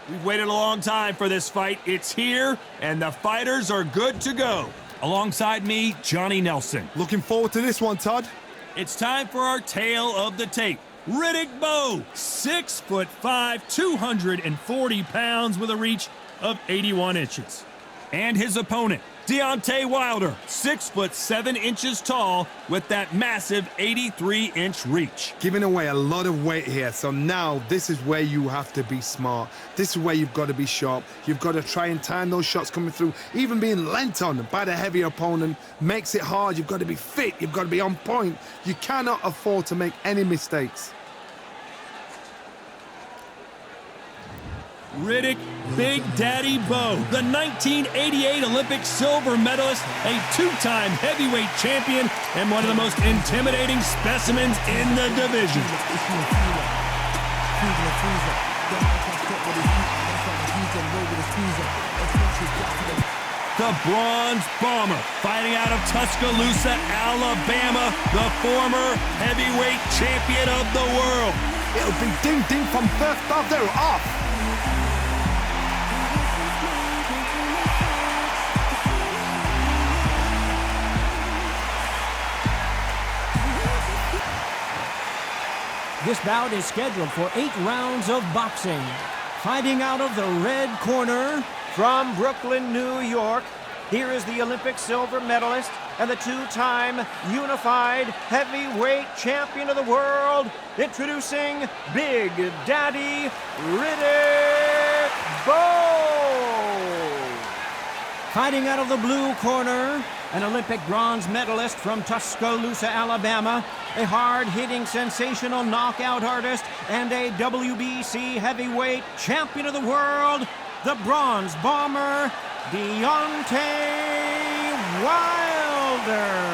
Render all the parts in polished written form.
We've waited a long time for this fight. It's here, and the fighters are good to go. Alongside me, Johnny Nelson. Looking forward to this one, Todd. It's time for our tale of the tape. Reddick Bowe, 6'5", 240 pounds with a reach of 81 inches. And his opponent, Deontay Wilder, 6'7" tall with that massive 83-inch reach. Giving away a lot of weight here, so now this is where you have to be smart. This is where you've got to be sharp. You've got to try and time those shots coming through. Even being lent on by the heavier opponent makes it hard. You've got to be fit. You've got to be on point. You cannot afford to make any mistakes. Reddick Big Daddy Bowe, the 1988 Olympic silver medalist, a two-time heavyweight champion, and one of the most intimidating specimens in the division. The Bronze Bomber, fighting out of Tuscaloosa, Alabama, the former heavyweight champion of the world. It'll be ding-ding from first off. They're off. This bout is scheduled for 8 rounds of boxing. Fighting out of the red corner, from Brooklyn, New York, here is the Olympic silver medalist and the two-time unified heavyweight champion of the world, introducing Big Daddy Reddick Bowe. Fighting out of the blue corner, an Olympic bronze medalist from Tuscaloosa, Alabama, a hard-hitting, sensational knockout artist, and a WBC heavyweight champion of the world, the Bronze Bomber, Deontay Wilder.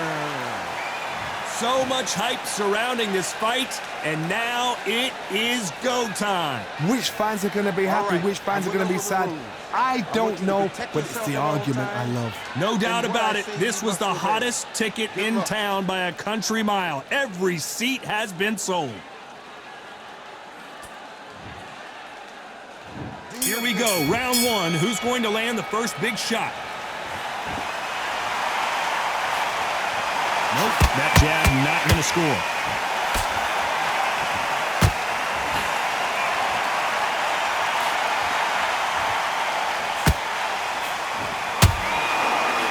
So much hype surrounding this fight, and now it is go time. Which fans are going to be happy? Which fans are going to be sad? I don't know, but it's the argument I love. No doubt about it, this was the hottest ticket in town by a country mile. Every seat has been sold. Here we go, round one. Who's going to land the first big shot? Nope, that jab not going to score.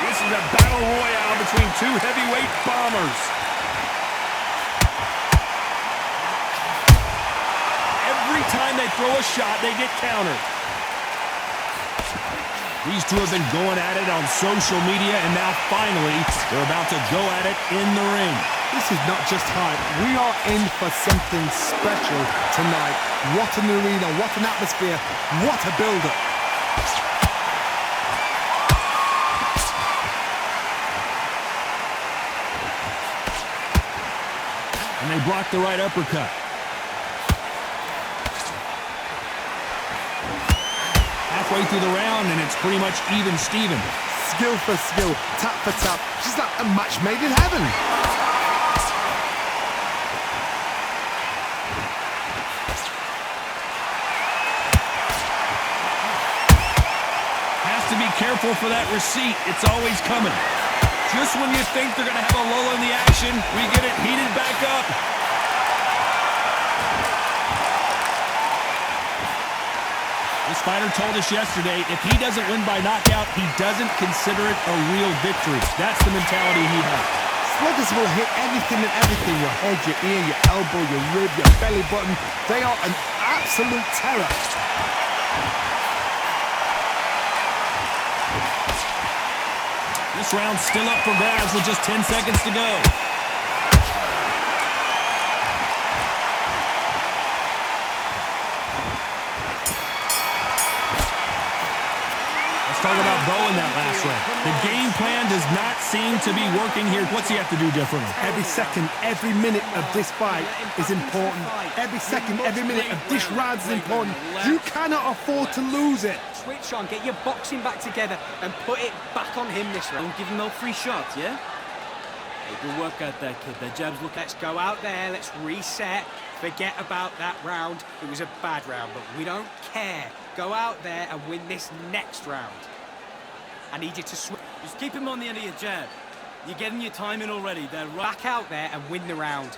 This is a battle royale between two heavyweight bombers. Every time they throw a shot, they get countered. These two have been going at it on social media, and now finally, they're about to go at it in the ring. This is not just hype. We are in for something special tonight. What an arena, what an atmosphere, what a build-up. And they blocked the right uppercut. Halfway through the round, and it's pretty much even Steven. Skill for skill, tap for tap. She's like a match made in heaven. Has to be careful for that receipt. It's always coming. Just when you think they're going to have a lull in the action, we get it heated back up. This fighter told us yesterday, if he doesn't win by knockout, he doesn't consider it a real victory. That's the mentality he has. Sluggers will hit anything and everything. Your head, your ear, your elbow, your rib, your belly button. They are an absolute terror. This round's still up for grabs with just 10 seconds to go. Let's talk about Bowe in that last round. The game plan does not seem to be working here. What's he have to do differently? Every second, every minute of this fight is important. Every second, every minute of this round is important. You cannot afford to lose it. Switch on, get your boxing back together and put it back on him this round. Don't give him no free shots, yeah? Hey, good work out there, kid. Their jabs look... Let's go out there, let's reset. Forget about that round. It was a bad round, but we don't care, Go out there and win this next round. I need you to swing. Just keep him on the end of your jab. You're getting your time in already. They're Back out there and win the round.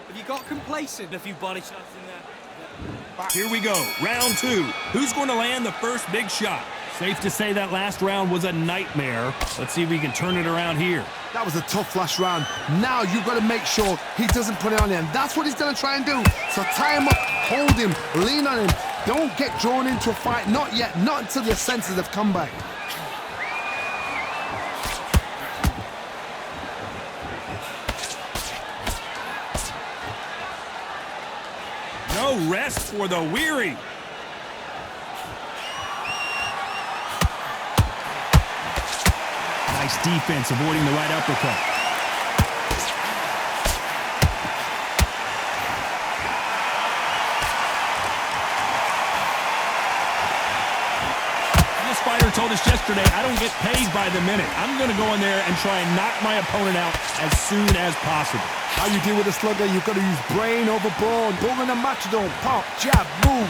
Have you got complacent? a few body shots in there. Here we go, round 2. Who's going to land the first big shot? Safe to say that last round was a nightmare. Let's see if we can turn it around here. That was a tough last round. Now you've got to make sure he doesn't put it on him. That's what he's going to try and do. So tie him up, hold him, lean on him. Don't get drawn into a fight. Not yet. Not until your senses have come back. No rest for the weary. Nice defense, avoiding the right uppercut. This fighter told us yesterday, I don't get paid by the minute. I'm going to go in there and try and knock my opponent out as soon as possible. How you deal with a slugger, you've got to use brain over brawn. Bull in a matador, pop, jab, move.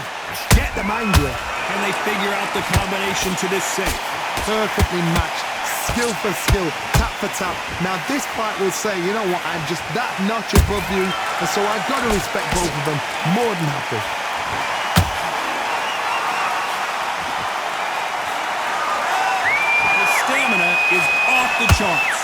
Get them angry. Can they figure out the combination to this safe? Perfectly matched. Skill for skill, tap for tap. Now this fight will say, you know what, I'm just that notch above you, and so I've got to respect both of them. More than happy. The stamina is off the charts.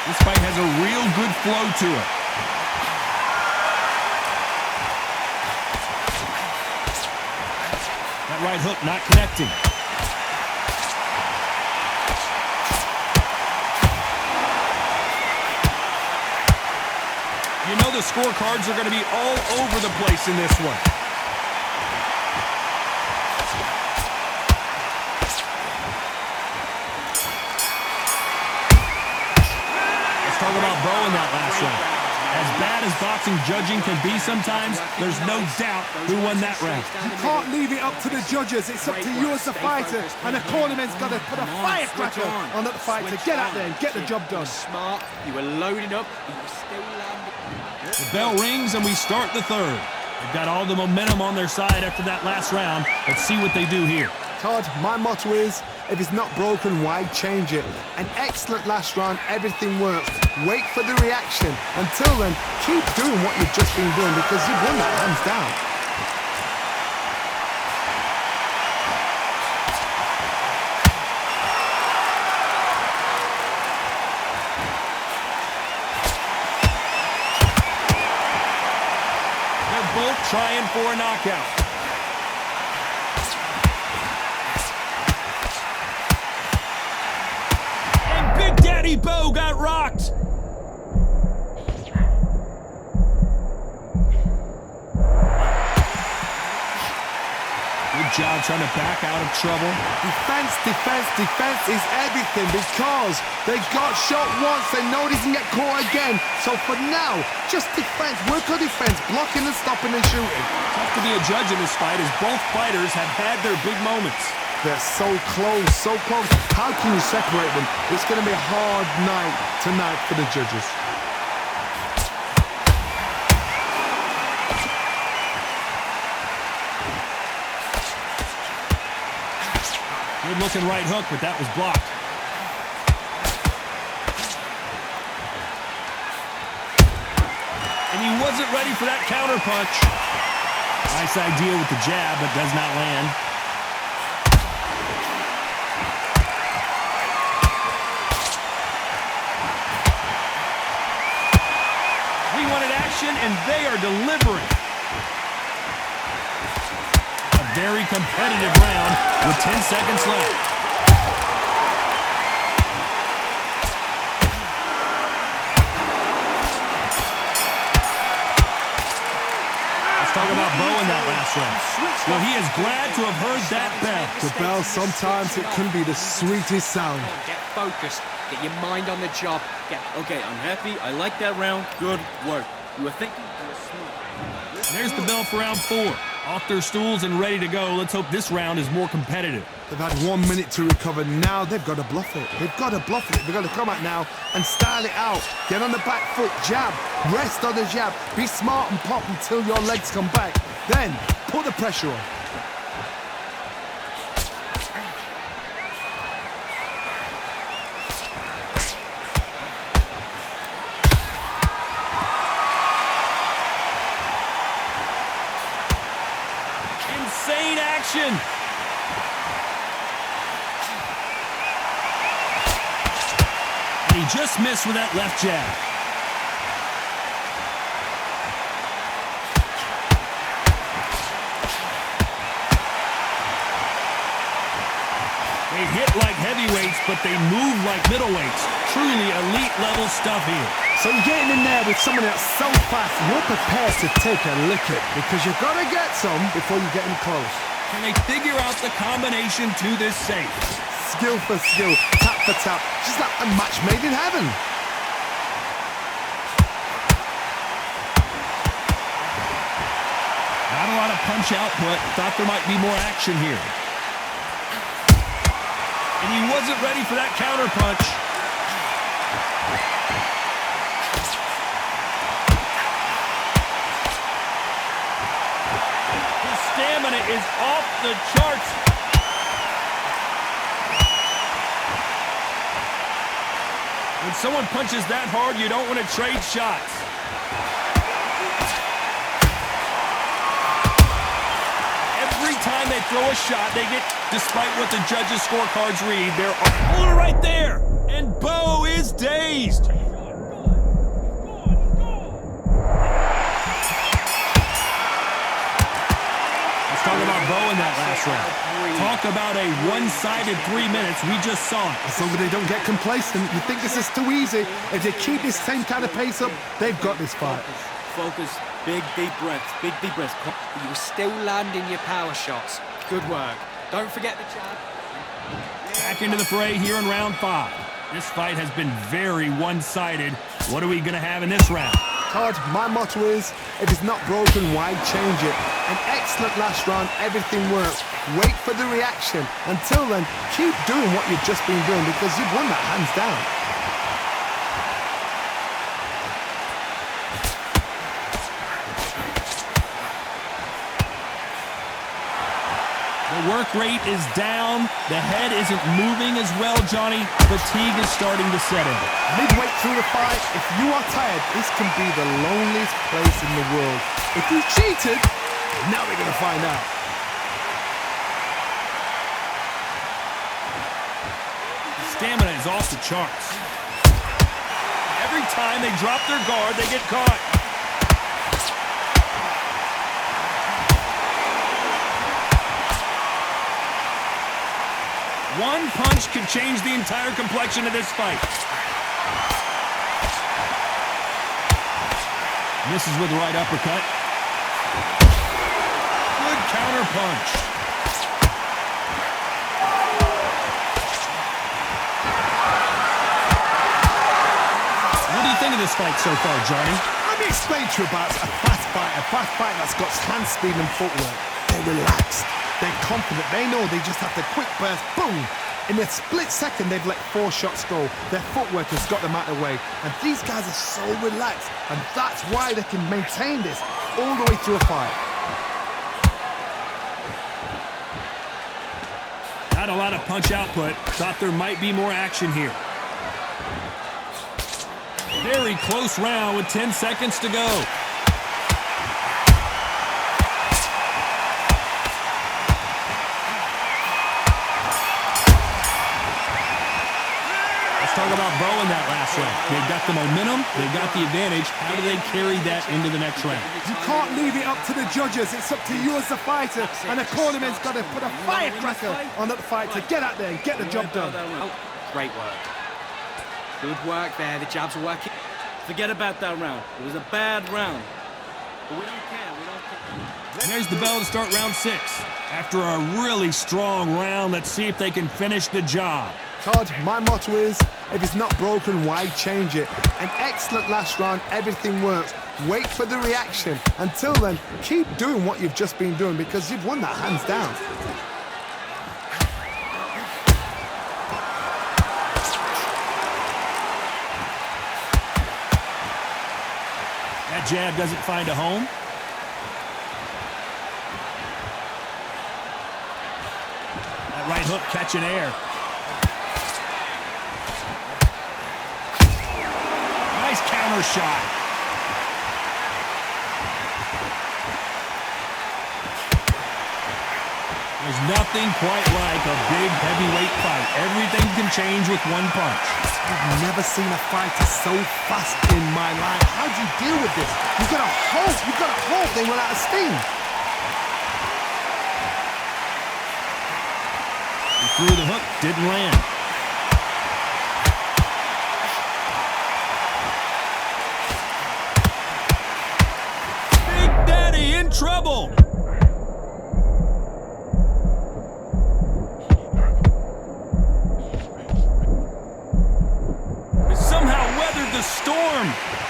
This fight has a real good flow to it. That right hook not connecting. You know the scorecards are going to be all over the place in this one. Let's talk about Bowe in that last round. As bad as boxing judging can be sometimes, there's no doubt who won that round. You can't leave it up to the judges. It's up to you as the fighter, and the cornerman's got to put a firecracker on that fighter. Get out there and get the job done. Smart. You were loading up, but you still landed. The bell rings and we start the third. They've got all the momentum on their side after that last round. Let's see what they do here. Todd, my motto is, if it's not broken, why change it? An excellent last round, everything works. Wait for the reaction. Until then, keep doing what you've just been doing because you've won that hands down. They're both trying for a knockout. Reddick Bowe got rocked. Good job trying to back out of trouble. Defense, defense, defense is everything because they got shot once. They know they can get caught again. So for now, just defense. Work on defense, blocking and stopping and shooting. Tough to be a judge in this fight as both fighters have had their big moments. They're so close, so close. How can you separate them? It's going to be a hard night tonight for the judges. Good looking right hook, but that was blocked. And he wasn't ready for that counter punch. Nice idea with the jab, but does not land. We wanted action, and they are delivering. A very competitive round with 10 seconds left. Let's talk about Bowe in that last round. Well, he is glad to have heard that bell. The bell, sometimes it can be the sweetest sound. Get focused. Get your mind on the job. Okay, I'm happy. I like that round. Good work. You were thinking, you were smart. There's the bell for round 4. Off their stools and ready to go. Let's hope this round is more competitive. They've had 1 minute to recover. Now they've got to bluff it. They've got to bluff it. They've got to come out now and style it out. Get on the back foot, jab, rest on the jab. Be smart and pop until your legs come back. Then put the pressure on. Insane action. And he just missed with that left jab. They hit like heavyweights, but they move like middleweights. Truly elite level stuff here. So you're getting in there with someone that's so fast, you're prepared to take a licking because you've got to get some before you get in close. Can they figure out the combination to this safe? Skill for skill, tap for tap, just like a match made in heaven. Not a lot of punch output. Thought there might be more action here. And he wasn't ready for that counter punch. His stamina is off the charts. When someone punches that hard, you don't want to trade shots. Every time they throw a shot, they get, despite what the judges' scorecards read, they're all right there. And Bowe is dazed. Let's talk about Bowe in that last round. Talk about a one-sided 3 minutes. We just saw it. As long as they don't get complacent, you think this is too easy. If they keep this same kind of pace up, they've got this fight. Focus. Big, deep breaths. Big, deep breaths. You're still landing your power shots. Good work. Don't forget the jab. Back into the fray here in round 5. This fight has been very one-sided. What are we going to have in this round? Todd, my motto is, if it's not broken, why change it? An excellent last round, everything works. Wait for the reaction. Until then, keep doing what you've just been doing because you've won that hands down. The work rate is down. The head isn't moving as well, Johnny. Fatigue is starting to set in. Midway through the fight, if you are tired, this can be the loneliest place in the world. If you cheated, now we're going to find out. The stamina is off the charts. Every time they drop their guard, they get caught. One punch could change the entire complexion of this fight. Misses with the right uppercut. Good counter punch. What do you think of this fight so far, Johnny? Let me explain to you about a fast fight that's got hand speed and footwork. They're relaxed. They're confident. They know they just have to quick burst, boom. In a split second, they've let 4 shots go. Their footwork has got them out of the way. And these guys are so relaxed. And that's why they can maintain this all the way through a fight. Not a lot of punch output. Thought there might be more action here. Very close round with 10 seconds to go. Talk about Bowe in that last round. They got the momentum, they got the advantage. How do they carry that into the next round? You can't leave it up to the judges. It's up to you as the fighter. And the cornerman's got to put a firecracker on that fight to get out there and get the job done. Oh, great work. Good work there. The jabs are working. Forget about that round. It was a bad round. But we don't care. We don't care. There's the bell to start round 6. After a really strong round, let's see if they can finish the job. Todd, my motto is, If it's not broken, why change it? An excellent last round, everything works. Wait for the reaction. Until then, keep doing what you've just been doing because you've won that hands down. That jab doesn't find a home. That right hook catching air. Nice counter shot. There's nothing quite like a big heavyweight fight. Everything can change with one punch. I've never seen a fighter so fast in my life. How do you deal with this? You've got to hope they run out of steam. He threw the hook, didn't land. Big Daddy in trouble. Storm.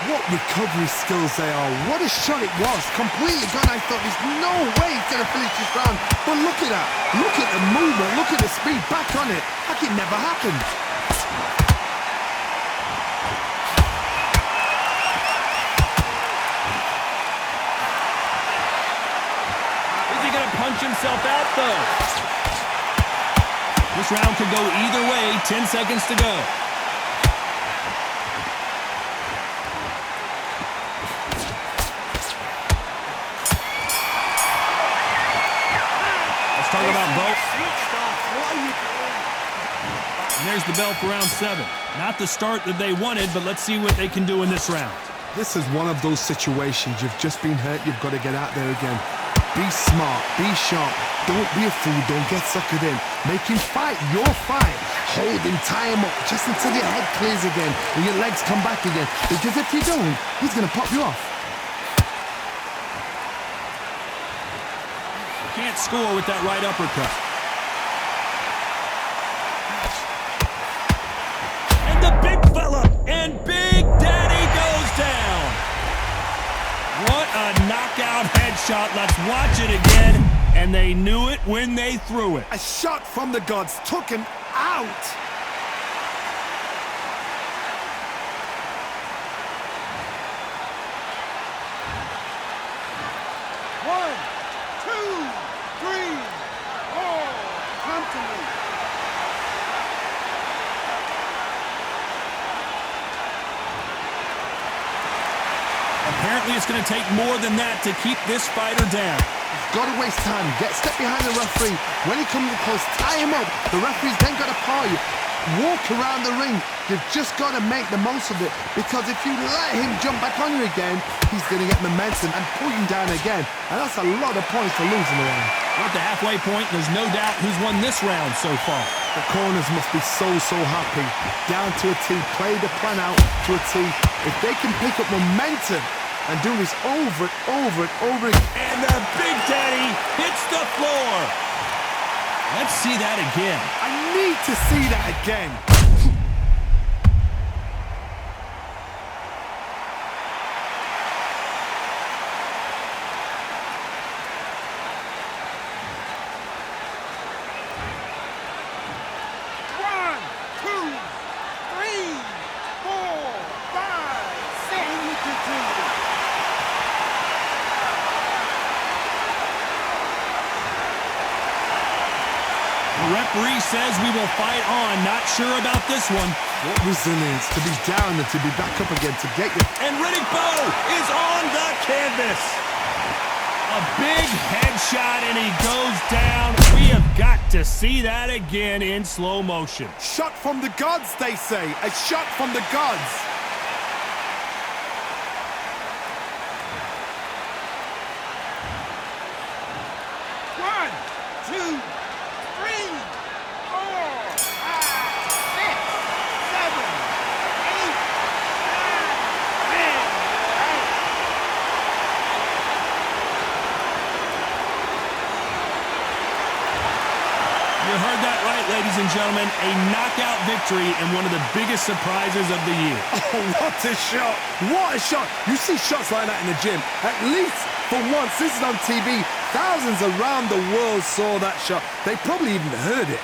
What recovery skills they are. What a shot it was. Completely gone. I thought there's no way he's going to finish this round. But look at that. Look at the movement. Look at the speed. Back on it. Like it never happened. Is he going to punch himself out, though? This round could go either way. 10 seconds to go. Talk about Bowe. And there's the bell for round 7. Not the start that they wanted, but let's see what they can do in this round. This is one of those situations. You've just been hurt. You've got to get out there again. Be smart. Be sharp. Don't be a fool. Don't get suckered in. Make him fight your fight. Hold him. Tie him up just until your head clears again and your legs come back again. Because if you don't, he's going to pop you off. Can't score with that right uppercut. And the big fella, and Big Daddy goes down. What a knockout headshot. Let's watch it again. And they knew it when they threw it. A shot from the gods took him out. Apparently it's going to take more than that to keep this fighter down. He's got to waste time. Step behind the referee. When he comes close, tie him up. The referee's then got to paw you. Walk around the ring. You've just got to make the most of it. Because if you let him jump back on you again, he's going to get momentum and pull you down again. And that's a lot of points for losing the round. We're at the halfway point. There's no doubt who's won this round so far. The corners must be so happy. Down to a T. Play the plan out to a T. If they can pick up momentum and do this over and over and over again. And the Big Daddy hits the floor. Let's see that again. I need to see that again. The referee says we will fight on. Not sure about this one. What resilience to be down and to be back up again to get you. And Reddick Bowe is on the canvas. A big headshot and he goes down. We have got to see that again in slow motion. Shot from the gods, they say. A shot from the gods. You heard that right. right, ladies and gentlemen, a knockout victory and one of the biggest surprises of the year. Oh, what a shot! What a shot! You see shots like that in the gym. At least for once, this is on TV. Thousands around the world saw that shot. They probably even heard it.